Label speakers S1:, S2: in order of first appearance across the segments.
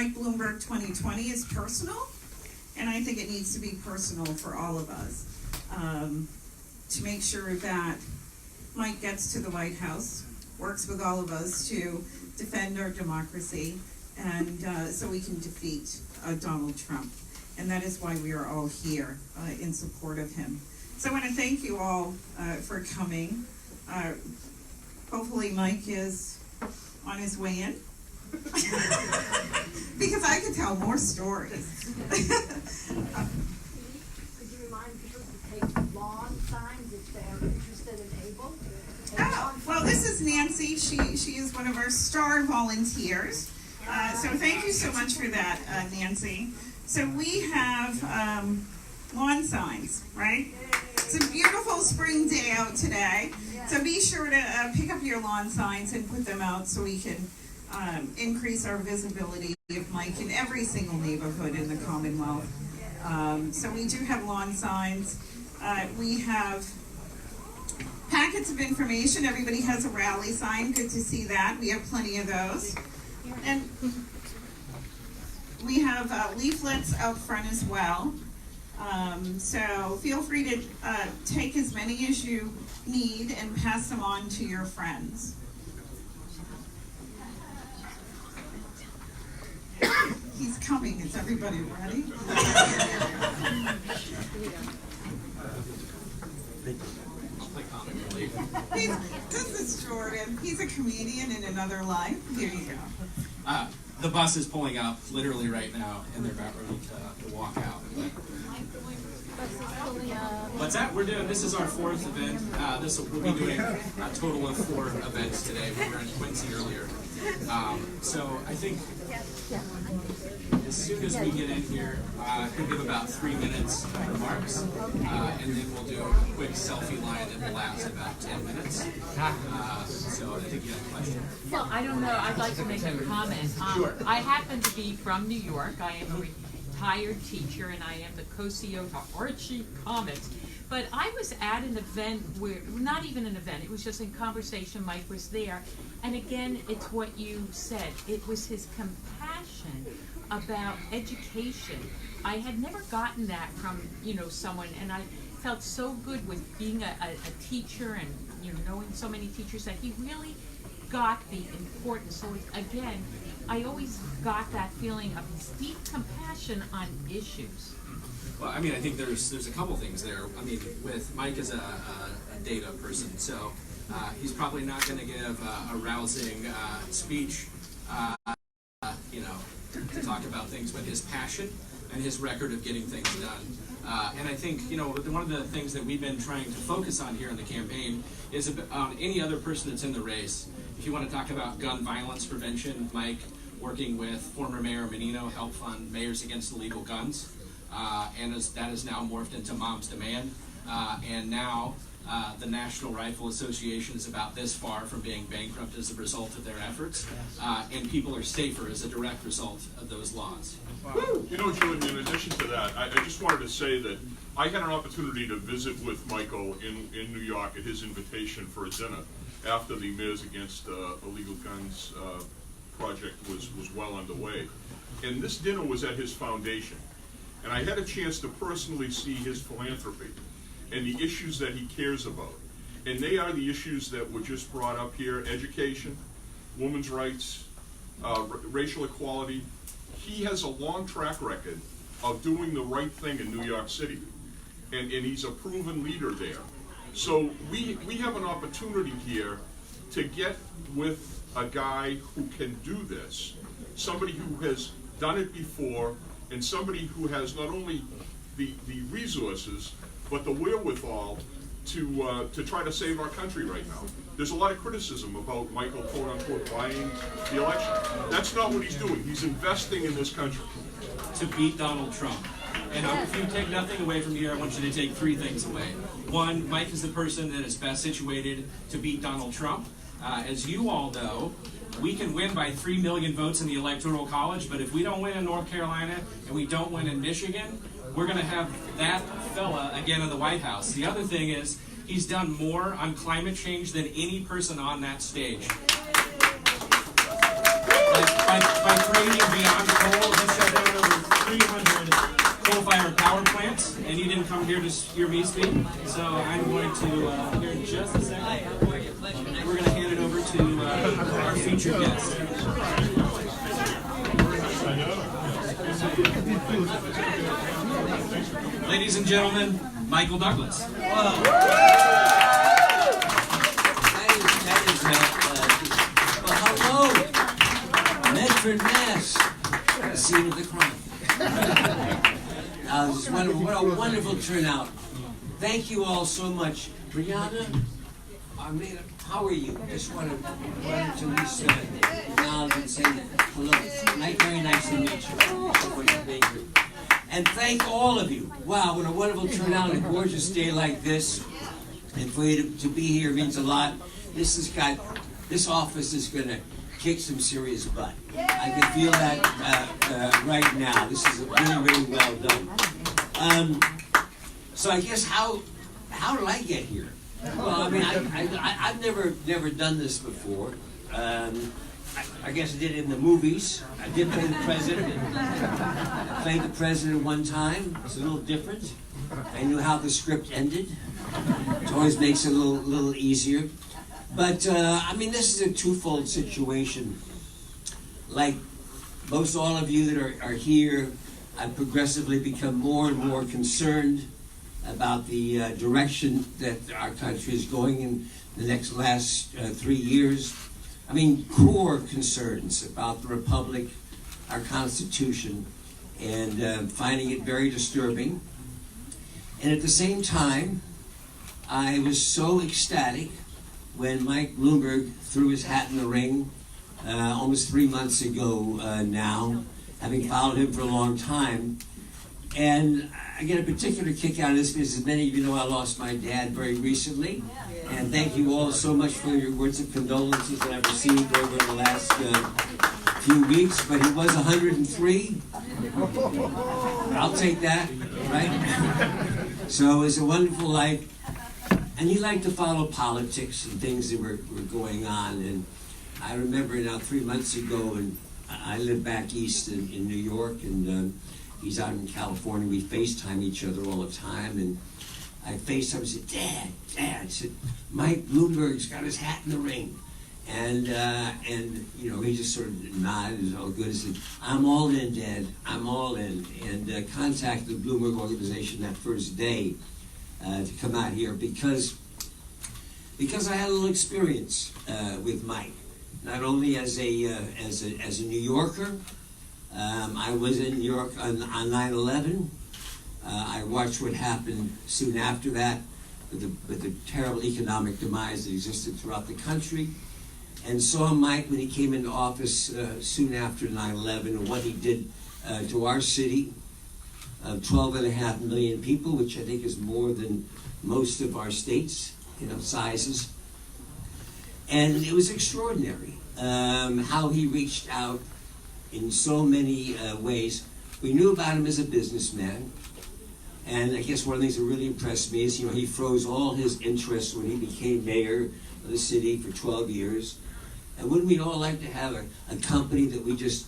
S1: Mike Bloomberg 2020 is personal, and I think it needs to be personal for all of us, to make sure that Mike gets to the White House, works with all of us to defend our democracy, and so we can defeat Donald Trump. And that is why we are all here in support of him. So I want to thank you all for coming. Hopefully Mike is on his way in, because I could tell more stories.
S2: Could you remind people to take lawn signs if they're interested and able?
S1: Well, this is Nancy. She is one of our star volunteers. So thank you so much for that, Nancy. So we have lawn signs, right? It's a beautiful spring day out today. So be sure to pick up your lawn signs and put them out so we can increase our visibility of Mike in every single neighborhood in the Commonwealth. So we do have lawn signs. We have packets of information. Everybody has a rally sign. Good to see that. We have plenty of those. And we have leaflets out front as well. So feel free to take as many as you need and pass them on to your friends. He's coming. Is everybody ready? This is Jordan. He's a comedian in another life. Here you go.
S3: The bus is pulling up literally right now, and they're about ready to walk out. What's that? This is our fourth event. We'll be doing a total of 4 events today. We were in Quincy earlier. So I think as soon as we get in here, we'll give about 3 minutes of remarks, and then we'll do a quick selfie line that will last about 10 minutes. So I think you have a question.
S4: Well, I don't know. I'd like to make a comment.
S3: Sure.
S4: I happen to be from New York. I am a retired teacher, and I am the co-CEO of Archie Comics. But I was at an event where, not even an event, it was just in conversation, Mike was there. And again, it's what you said. It was his compassion about education. I had never gotten that from, someone, and I felt so good with being a teacher and, knowing so many teachers that he really got the importance. So again, I always got that feeling of deep compassion on issues.
S3: Well, I mean, I think there's a couple things there. I mean, with Mike as a data person, so he's probably not going to give a rousing speech, to talk about things, but his passion and his record of getting things done. And I think, one of the things that we've been trying to focus on here in the campaign is on any other person that's in the race. If you want to talk about gun violence prevention, Mike, working with former Mayor Menino, help fund Mayors Against Illegal Guns. And that has now morphed into Mom's Demand. And now the National Rifle Association is about this far from being bankrupt as a result of their efforts. And people are safer as a direct result of those laws.
S5: Julian, in addition to that, I just wanted to say that I had an opportunity to visit with Michael in New York at his invitation for a dinner after the Mayors Against Illegal Guns project was well underway. And this dinner was at his foundation. And I had a chance to personally see his philanthropy and the issues that he cares about. And they are the issues that were just brought up here: education, women's rights, racial equality. He has a long track record of doing the right thing in New York City. And he's a proven leader there. So we have an opportunity here to get with a guy who can do this, somebody who has done it before, and somebody who has not only the resources, but the wherewithal to try to save our country right now. There's a lot of criticism about Michael, quote unquote, buying the election. That's not what he's doing. He's investing in this country.
S3: To beat Donald Trump. And if you take nothing away from here, I want you to take 3 things away. 1, Mike is the person that is best situated to beat Donald Trump. As you all know, we can win by 3 million votes in the Electoral College, but if we don't win in North Carolina and we don't win in Michigan, we're going to have that fella again in the White House. The other thing is, he's done more on climate change than any person on that stage. By creating Beyond Coal, here to hear me speak. So I'm going to, here in just a second, we're going to hand it over to our featured guest. Ladies and gentlemen, Michael Douglas.
S6: Well, hello, Medford, Mass, the scene of the crime. It's wonderful. What a wonderful turnout. Thank you all so much. Breanna, how are you? Just wanted to at least acknowledge and say hello. Very nice to meet you. And thank all of you. Wow, what a wonderful turnout on a gorgeous day like this. And for you to be here means a lot. This office is going to kick some serious butt. I can feel that right now. This is really, really well done. So I guess how did I get here? Well, I mean, I've never done this before. I guess I did it in the movies. I did play the president. I played the president one time. It's a little different. I knew how the script ended. It always makes it a little easier. But, I mean, this is a twofold situation. Like most all of you that are here, I've progressively become more and more concerned about the direction that our country is going in the last 3 years. I mean, core concerns about the Republic, our Constitution, and finding it very disturbing. And at the same time, I was so ecstatic when Mike Bloomberg threw his hat in the ring almost 3 months ago now, having followed him for a long time. And I get a particular kick out of this because, as many of you know, I lost my dad very recently. And thank you all so much for your words of condolences that I've received over the last few weeks. But he was 103. I'll take that, right? So it's a wonderful life. And he liked to follow politics and things that were going on. And I remember now 3 months ago, and I live back east in New York, and he's out in California. We FaceTime each other all the time. And I FaceTime and said, Dad, I said, Mike Bloomberg's got his hat in the ring. And you know, he just sort of nodded, it was all good. He said, I'm all in, Dad, I'm all in. And contacted the Bloomberg organization that first day to come out here because I had a little experience with Mike, not only as a New Yorker. I was in New York on 9/11. I watched what happened soon after that with the terrible economic demise that existed throughout the country, and saw Mike when he came into office soon after 9/11 and what he did to our city of 12.5 million people, which I think is more than most of our states, sizes. And it was extraordinary how he reached out in so many ways. We knew about him as a businessman, and I guess one of the things that really impressed me is, he froze all his interests when he became mayor of the city for 12 years. And wouldn't we all like to have a company that we just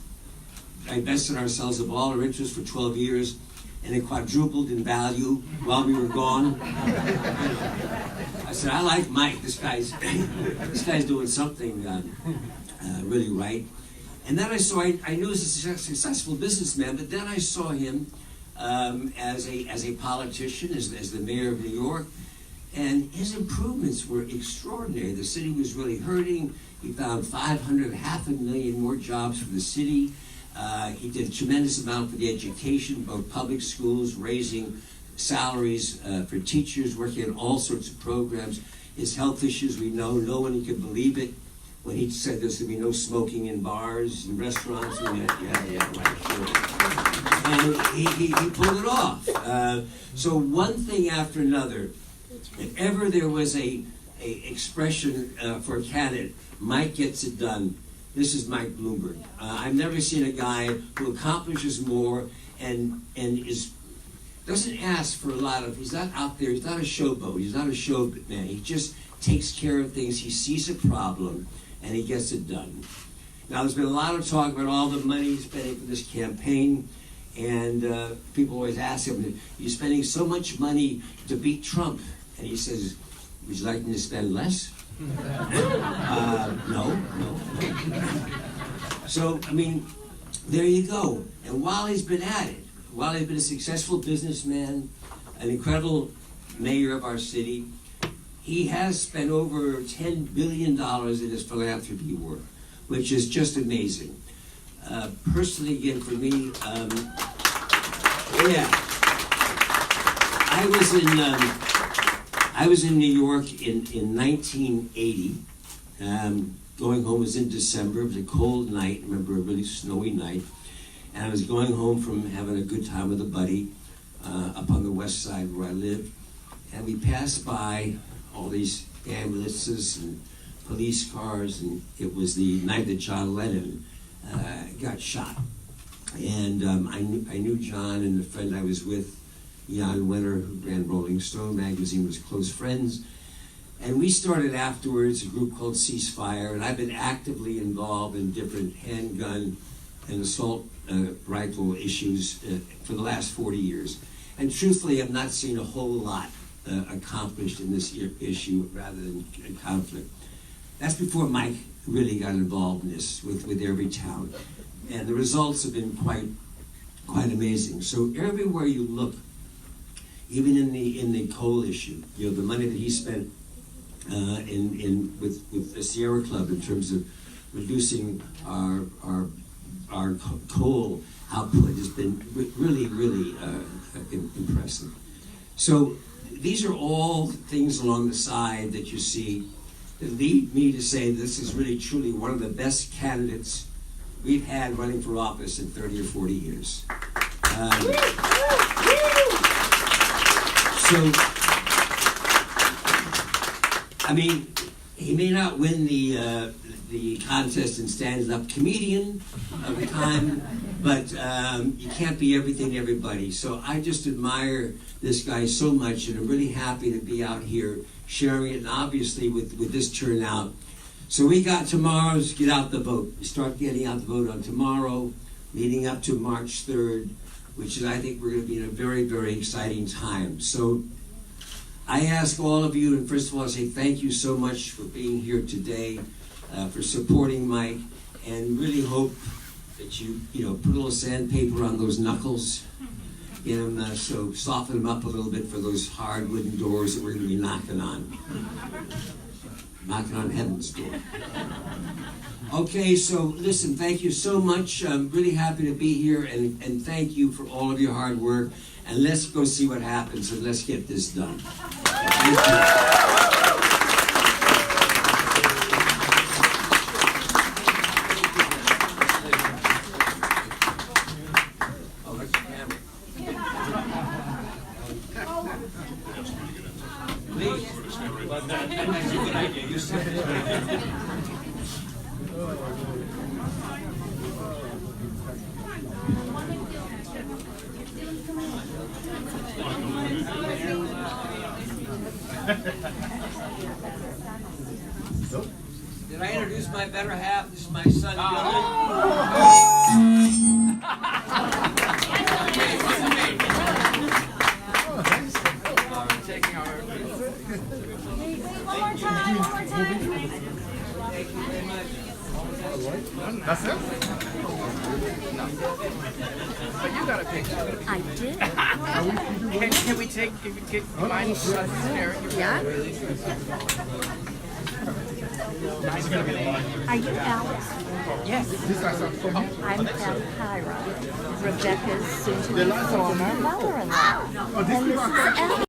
S6: divested ourselves of all our interests for 12 years, and it quadrupled in value while we were gone? I said, I like Mike. This guy's doing something really right. And then I knew he was a successful businessman, but then I saw him as a politician, as the mayor of New York, and his improvements were extraordinary. The city was really hurting. He found 500,000 more jobs for the city. He did a tremendous amount for the education, both public schools, raising salaries for teachers, working on all sorts of programs. His health issues, we know, no one could believe it when he said there's going to be no smoking in bars and restaurants. We went, yeah, right, sure. And he pulled it off. So one thing after another, if ever there was a expression for a candidate, Mike gets it done, this is Mike Bloomberg. I've never seen a guy who accomplishes more and doesn't ask for a lot of, he's not out there, he's not a showboat, he's not a showman. He just takes care of things. He sees a problem and he gets it done. Now, there's been a lot of talk about all the money he's spending for this campaign. And people always ask him, "You're spending so much money to beat Trump," and he says, "Would you like me to spend less?" No. So, I mean, there you go. And while he's been at it, while he's been a successful businessman, an incredible mayor of our city, he has spent over $10 billion in his philanthropy work, which is just amazing. Personally, again, for me, I was in New York in 1980. Going home was in December. It was a cold night. I remember a really snowy night. And I was going home from having a good time with a buddy up on the west side where I live. And we passed by all these ambulances and police cars, and it was the night that John Lennon got shot. And I knew John, and the friend I was with, Jan Wenner, who ran Rolling Stone magazine, was close friends. And we started afterwards a group called Ceasefire, and I've been actively involved in different handgun and assault rifle issues for the last 40 years. And truthfully, I've not seen a whole lot accomplished in this issue rather than conflict. That's before Mike really got involved in this with every town. And the results have been quite amazing. So everywhere you look, even in the coal issue, the money that he spent with the Sierra Club in terms of reducing our coal output has been really impressive. So these are all things along the side that you see that lead me to say this is really truly one of the best candidates we've had running for office in 30 or 40 years. So, I mean, he may not win the contest in stand-up comedian of the time, but you can't be everything to everybody. So I just admire this guy so much, and I'm really happy to be out here sharing it, and obviously with this turnout. So we got tomorrow's get out the vote. We start getting out the vote on tomorrow, leading up to March 3rd, which is, I think we're going to be in a very exciting time. So I ask all of you, and first of all, I say thank you so much for being here today, for supporting Mike, and really hope that you put a little sandpaper on those knuckles, get them so soften them up a little bit for those hard wooden doors that we're going to be knocking on heaven's door. Okay, so listen, thank you so much. I'm really happy to be here, and thank you for all of your hard work. And let's go see what happens, and let's get this done. Thank you. Did I introduce my better half? This is my son, Dylan. Taking our
S2: One more time.
S6: Thank you very much.
S7: That's it? You got a picture.
S2: I did.
S7: Can we take mine?
S2: Yeah? Are you Alex?
S7: Yes.
S2: I'm Palpyra, Rebecca's soon-to-be former mother-in-law. And this is Alex.